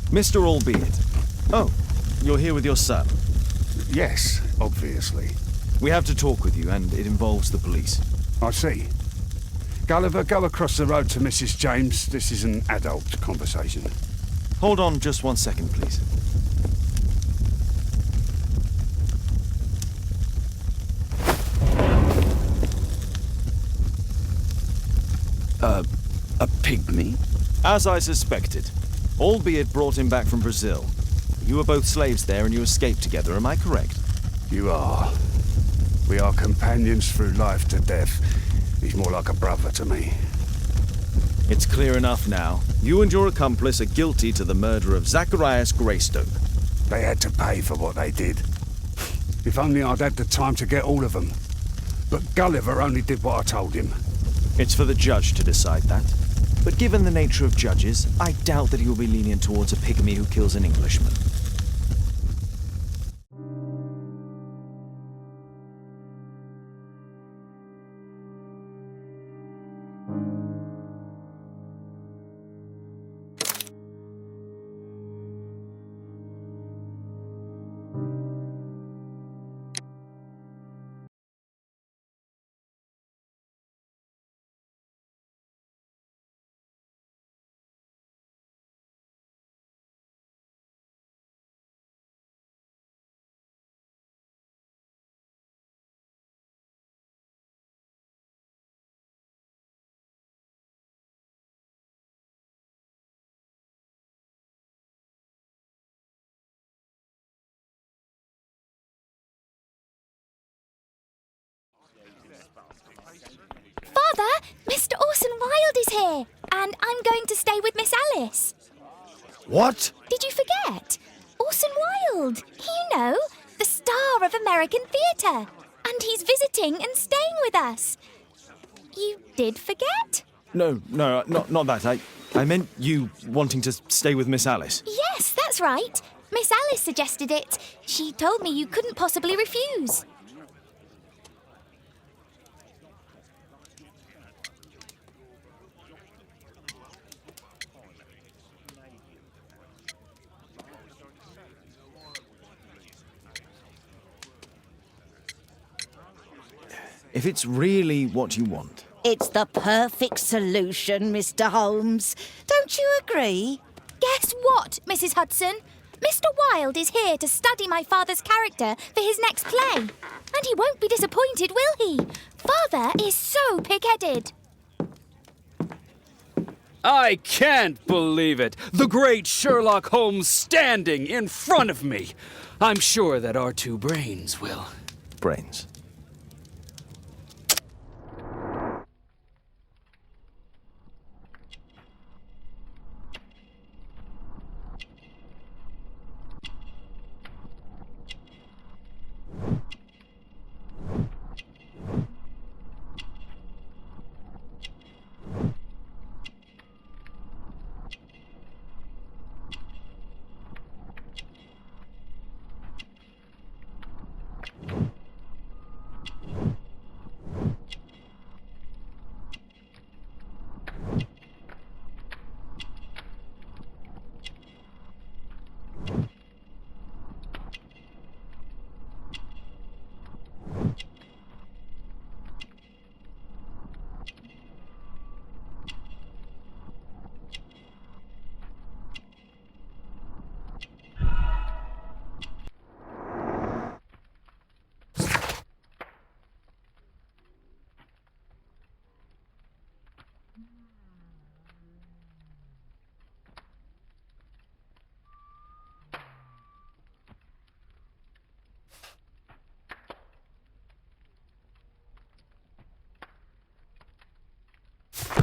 Mr. Albeit. Oh, you're here with your son. Yes, obviously. We have to talk with you, and it involves the police. I see. Gulliver, go across the road to Mrs. James. This is an adult conversation. Hold on just 1 second, please. A pygmy? As I suspected. Albeit brought him back from Brazil. You were both slaves there and you escaped together, am I correct? You are. We are companions through life to death. He's more like a brother to me. It's clear enough now. You and your accomplice are guilty to the murder of Zacharias Greystoke. They had to pay for what they did. If only I'd had the time to get all of them. But Gulliver only did what I told him. It's for the judge to decide that. But given the nature of judges, I doubt that he will be lenient towards a pygmy who kills an Englishman. Father, Mr. Orson Wilde is here, and I'm going to stay with Miss Alice. What? Did you forget? Orson Wilde, you know, the star of American theatre. And he's visiting and staying with us. You did forget? No, not that. I meant you wanting to stay with Miss Alice. Yes, that's right. Miss Alice suggested it. She told me you couldn't possibly refuse. If it's really what you want. It's the perfect solution, Mr. Holmes. Don't you agree? Guess what, Mrs. Hudson? Mr. Wilde is here to study my father's character for his next play. And he won't be disappointed, will he? Father is so pig-headed. I can't believe it! The great Sherlock Holmes standing in front of me! I'm sure that our two brains will... Brains.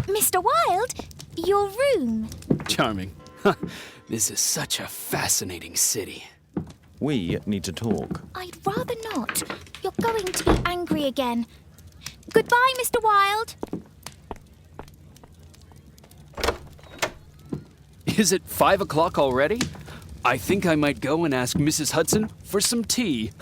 Mr. Wilde, your room. Charming. This is such a fascinating city. We need to talk. I'd rather not. You're going to be angry again. Goodbye, Mr. Wilde. Is it 5 o'clock already? I think I might go and ask Mrs. Hudson for some tea.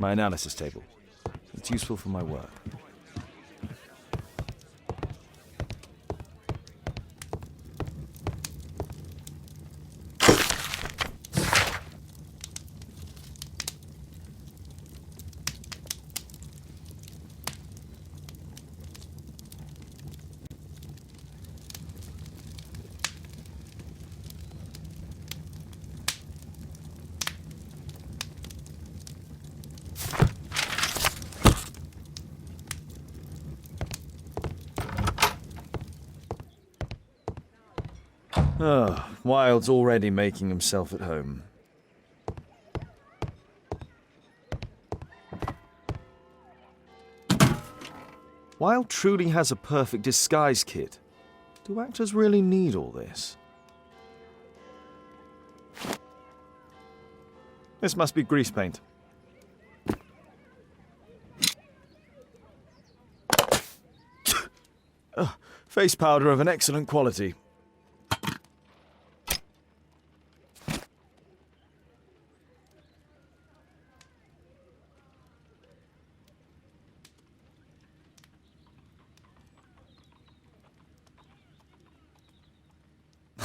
My analysis table. It's useful for my work. Oh, Wilde's already making himself at home. Wilde truly has a perfect disguise kit. Do actors really need all this? This must be grease paint. Face powder of an excellent quality.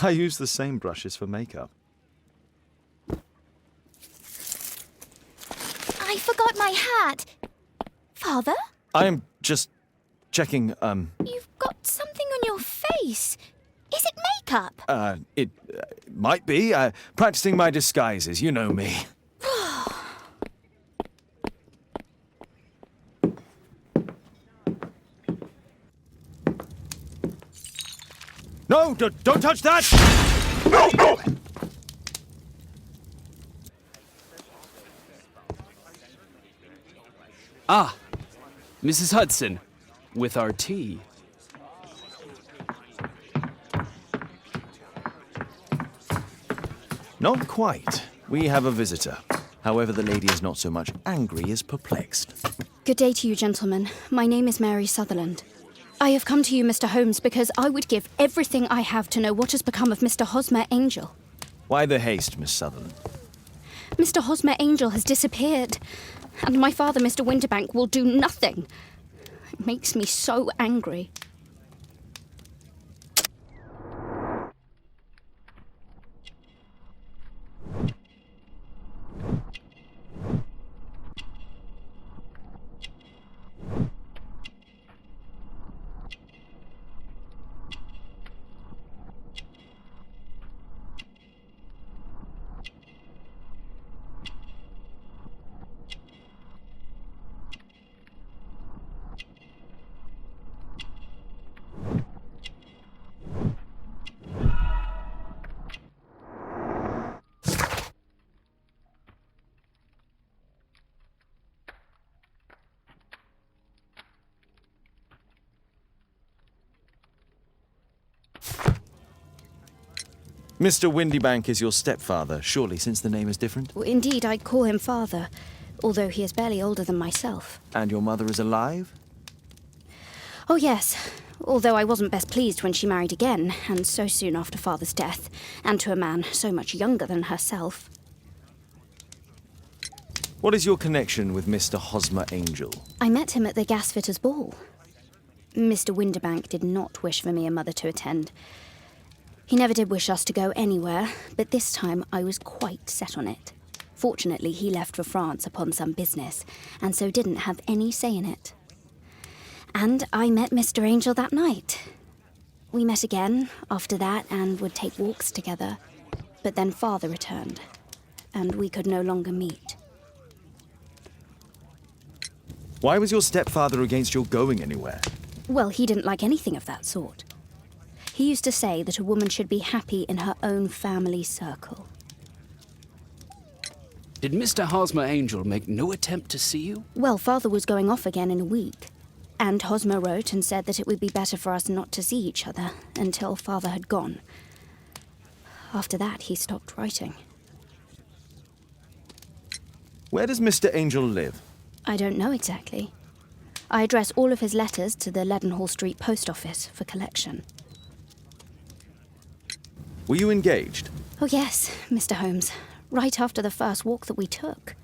I use the same brushes for makeup. I forgot my hat. Father? I am just checking, You've got something on your face. Is it makeup? It might be. Practicing my disguises, you know me. No, don't touch that! Ah, Mrs. Hudson, with our tea. Not quite. We have a visitor. However, the lady is not so much angry as perplexed. Good day to you, gentlemen. My name is Mary Sutherland. I have come to you, Mr. Holmes, because I would give everything I have to know what has become of Mr. Hosmer Angel. Why the haste, Miss Sutherland? Mr. Hosmer Angel has disappeared, and my father, Mr. Winterbank, will do nothing. It makes me so angry. Mr. Windybank is your stepfather, surely, since the name is different? Well, indeed, I call him father, although he is barely older than myself. And your mother is alive? Oh, yes, although I wasn't best pleased when she married again, and so soon after father's death, and to a man so much younger than herself. What is your connection with Mr. Hosmer Angel? I met him at the gasfitter's ball. Mr. Winterbank did not wish for me and Mother to attend. He never did wish us to go anywhere, but this time I was quite set on it. Fortunately, he left for France upon some business, and so didn't have any say in it. And I met Mr. Angel that night. We met again after that and would take walks together. But then Father returned, and we could no longer meet. Why was your stepfather against your going anywhere? Well, he didn't like anything of that sort. He used to say that a woman should be happy in her own family circle. Did Mr. Hosmer Angel make no attempt to see you? Well, Father was going off again in a week, and Hosmer wrote and said that it would be better for us not to see each other until Father had gone. After that, he stopped writing. Where does Mr. Angel live? I don't know exactly. I address all of his letters to the Leadenhall Street Post Office for collection. Were you engaged? Oh yes, Mr. Holmes. Right after the first walk that we took.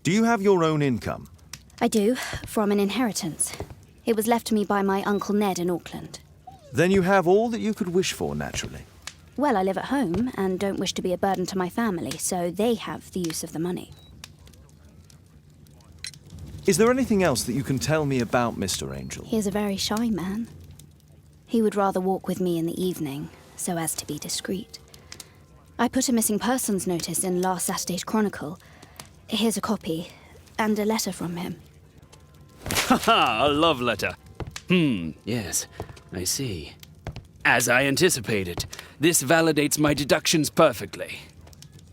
Do you have your own income? I do, from an inheritance. It was left to me by my Uncle Ned in Auckland. Then you have all that you could wish for, naturally. Well, I live at home and don't wish to be a burden to my family, so they have the use of the money. Is there anything else that you can tell me about Mr. Angel? He is a very shy man. He would rather walk with me in the evening, so as to be discreet. I put a missing persons notice in last Saturday's Chronicle. Here's a copy, and a letter from him. Haha, a love letter. Yes, I see. As I anticipated, this validates my deductions perfectly.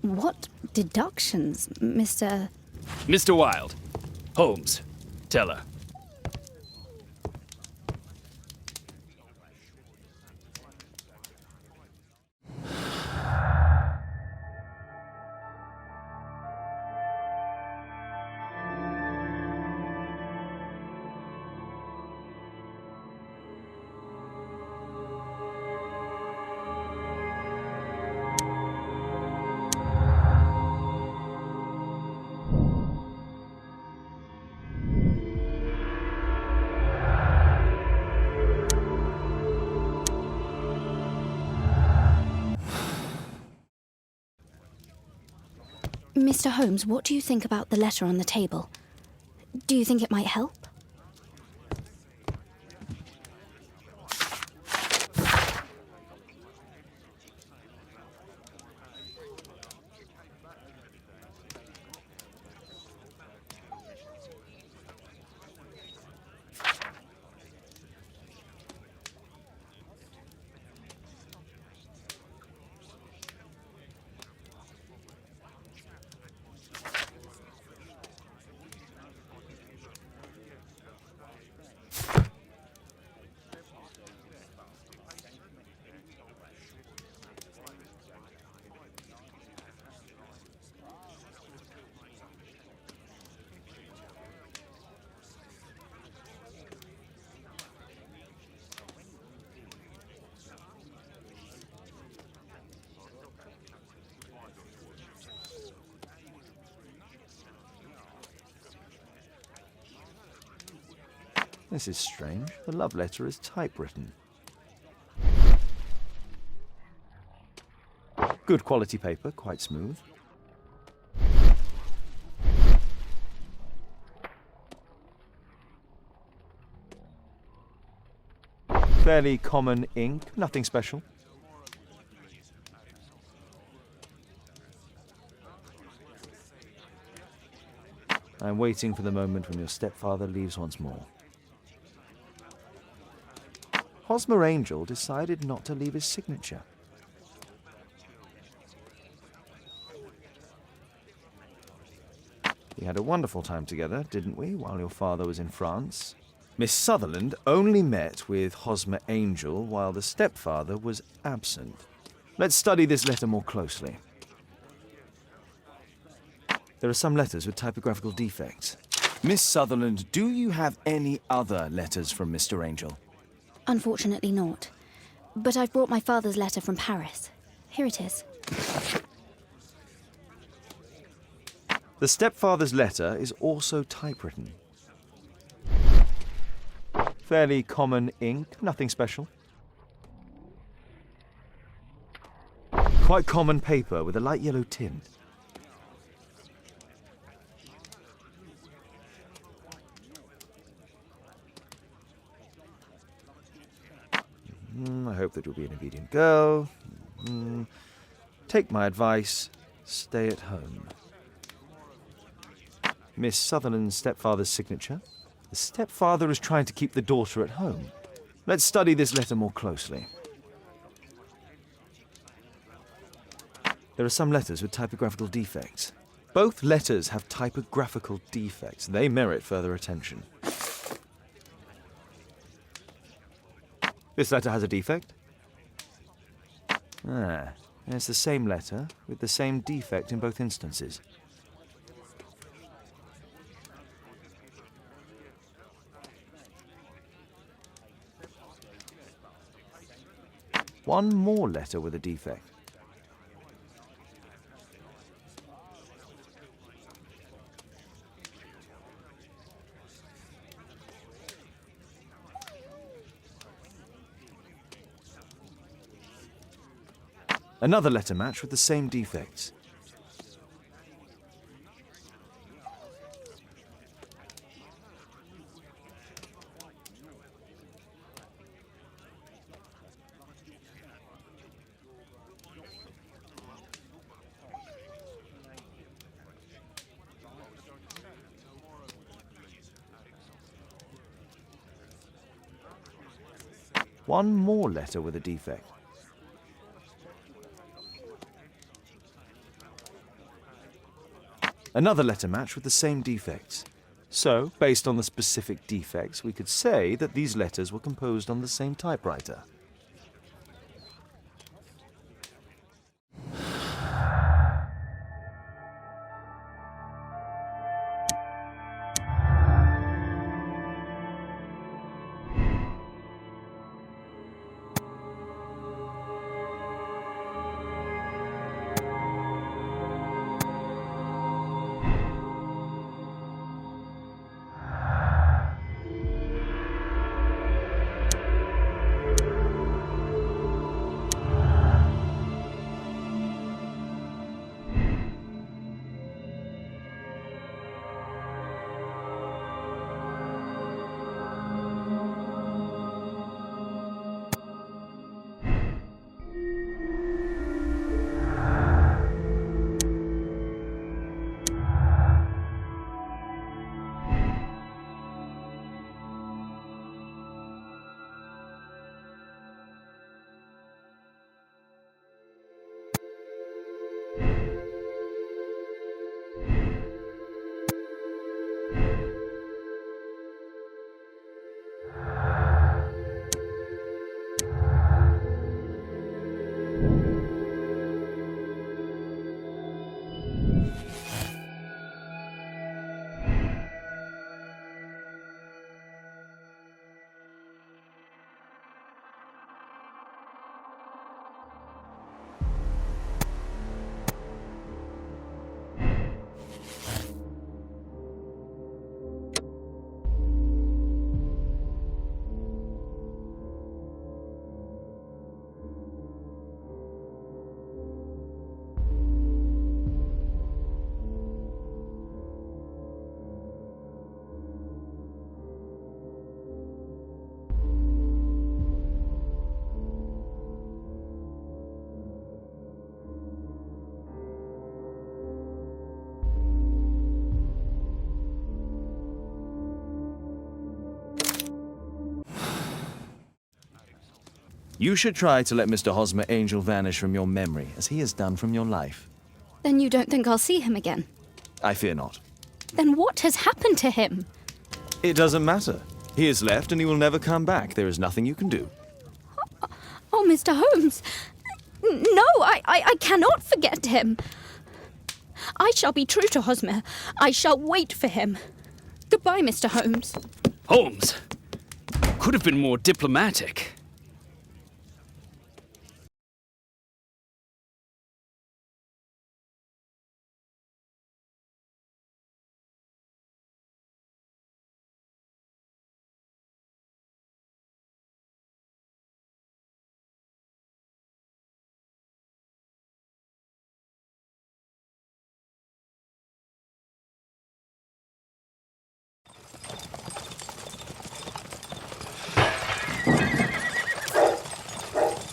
What deductions, Mr. Mr. Wilde. Holmes, tell her. Mr. Holmes, what do you think about the letter on the table? Do you think it might help? This is strange. The love letter is typewritten. Good quality paper, quite smooth. Fairly common ink, nothing special. I'm waiting for the moment when your stepfather leaves once more. Hosmer Angel decided not to leave his signature. We had a wonderful time together, didn't we, while your father was in France? Miss Sutherland only met with Hosmer Angel while the stepfather was absent. Let's study this letter more closely. There are some letters with typographical defects. Miss Sutherland, do you have any other letters from Mr. Angel? Unfortunately not. But I've brought my father's letter from Paris. Here it is. The stepfather's letter is also typewritten. Fairly common ink, nothing special. Quite common paper with a light yellow tint. I hope that you'll be an obedient girl. Take my advice, stay at home. Miss Sutherland's stepfather's signature. The stepfather is trying to keep the daughter at home. Let's study this letter more closely. There are some letters with typographical defects. Both letters have typographical defects. They merit further attention. This letter has a defect. It's the same letter with the same defect in both instances. One more letter with a defect. Another letter match with the same defects. One more letter with a defect. Another letter match with the same defects. So, based on the specific defects, we could say that these letters were composed on the same typewriter. You should try to let Mr. Hosmer Angel vanish from your memory, as he has done from your life. Then you don't think I'll see him again? I fear not. Then what has happened to him? It doesn't matter. He has left and he will never come back. There is nothing you can do. Oh, Mr. Holmes! No, I cannot forget him. I shall be true to Hosmer. I shall wait for him. Goodbye, Mr. Holmes. Holmes! Could have been more diplomatic.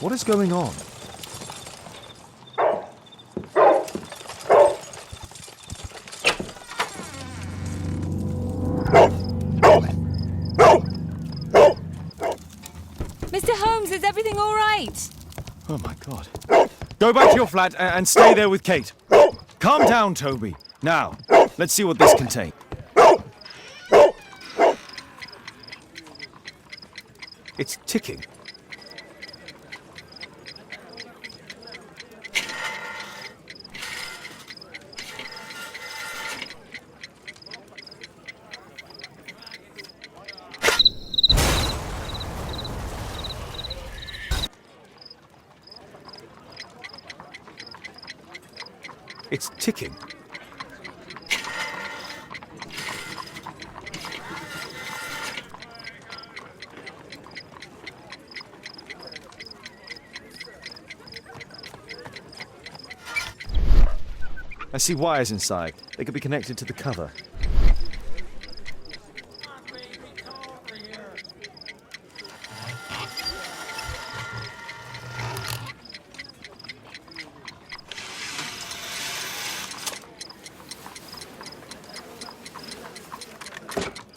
What is going on? Mr. Holmes, is everything all right? Oh my God. Go back to your flat and stay there with Kate. Calm down, Toby. Now, let's see what this contains. It's ticking. It's ticking. I see wires inside. They could be connected to the cover.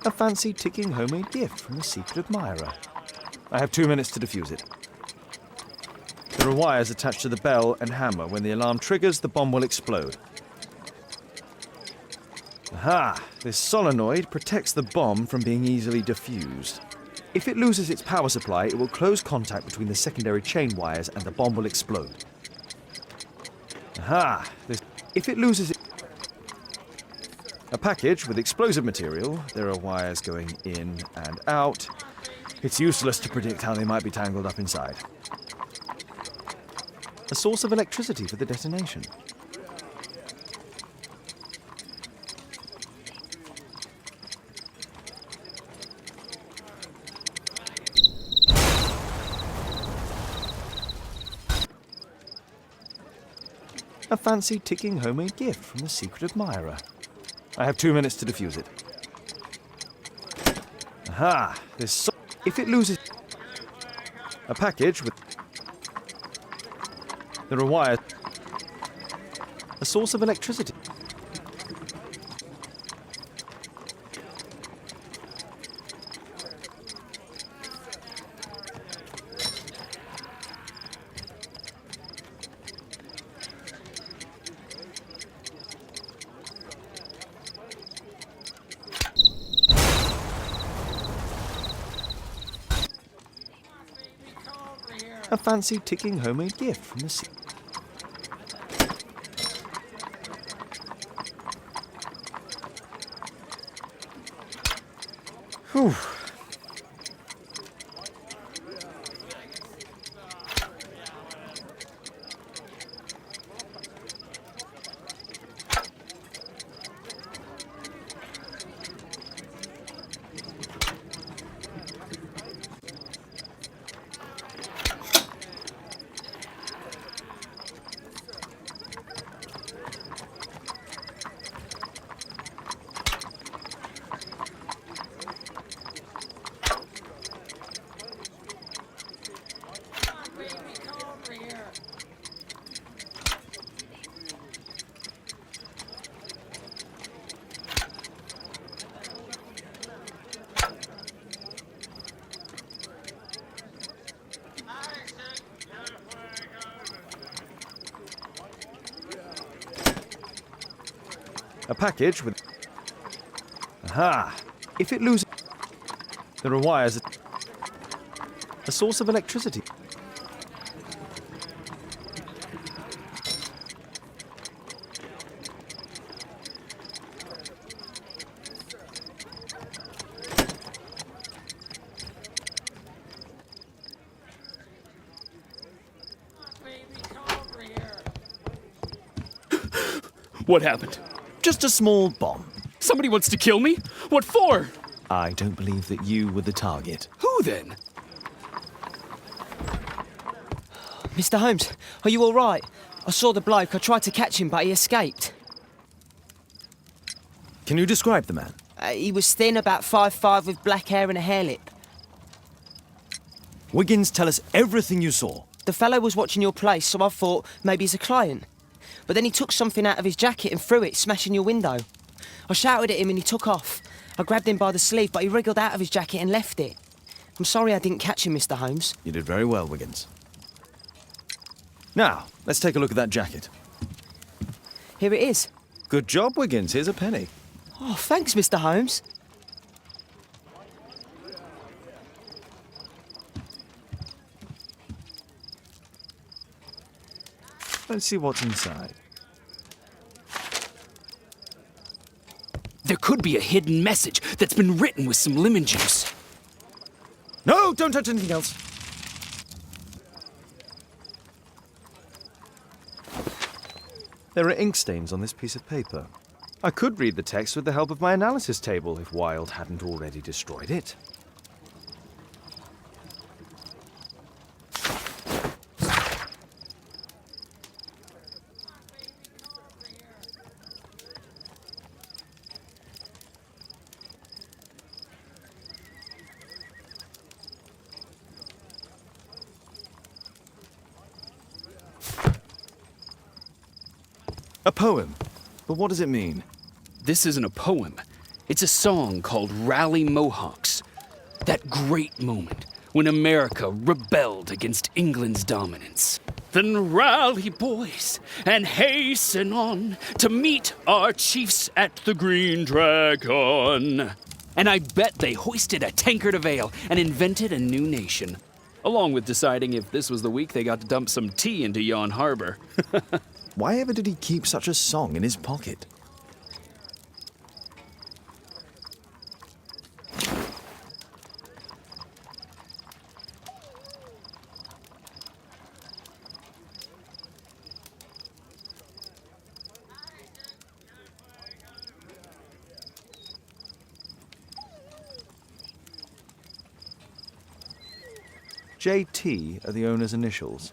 A fancy ticking homemade gift from a secret admirer. I have 2 minutes to defuse it. There are wires attached to the bell and hammer. When the alarm triggers, the bomb will explode. Aha! This solenoid protects the bomb from being easily diffused. If it loses its power supply, it will close contact between the secondary chain wires and the bomb will explode. Aha! If it loses it... A package with explosive material. There are wires going in and out. It's useless to predict how they might be tangled up inside. A source of electricity for the detonation. A fancy ticking homemade gift from a secret admirer. I have 2 minutes to defuse it. Aha! If it loses... A package with... There are wires... A source of electricity. A fancy ticking homemade gift from the sea. Whew. A package with... Aha! If it loses... There are wires... A source of electricity. What happened? Just a small bomb. Somebody wants to kill me? What for? I don't believe that you were the target. Who then? Mr. Holmes, are you all right? I saw the bloke. I tried to catch him, but he escaped. Can you describe the man? He was thin, about 5'5", with black hair and a hair lip. Wiggins, tell us everything you saw. The fellow was watching your place, so I thought maybe he's a client. But then he took something out of his jacket and threw it, smashing your window. I shouted at him and he took off. I grabbed him by the sleeve, but he wriggled out of his jacket and left it. I'm sorry I didn't catch him, Mr. Holmes. You did very well, Wiggins. Now, let's take a look at that jacket. Here it is. Good job, Wiggins. Here's a penny. Oh, thanks, Mr. Holmes. Let's see what's inside. There could be a hidden message that's been written with some lemon juice. No, don't touch anything else. There are ink stains on this piece of paper. I could read the text with the help of my analysis table if Wilde hadn't already destroyed it. poem. But what does it mean? This isn't a poem. It's a song called Rally Mohawks. That great moment when America rebelled against England's dominance. Then rally, boys, and hasten on to meet our chiefs at the Green Dragon. And I bet they hoisted a tankard of ale and invented a new nation. Along with deciding if this was the week they got to dump some tea into yon harbor. Why ever did he keep such a song in his pocket? JT are the owner's initials.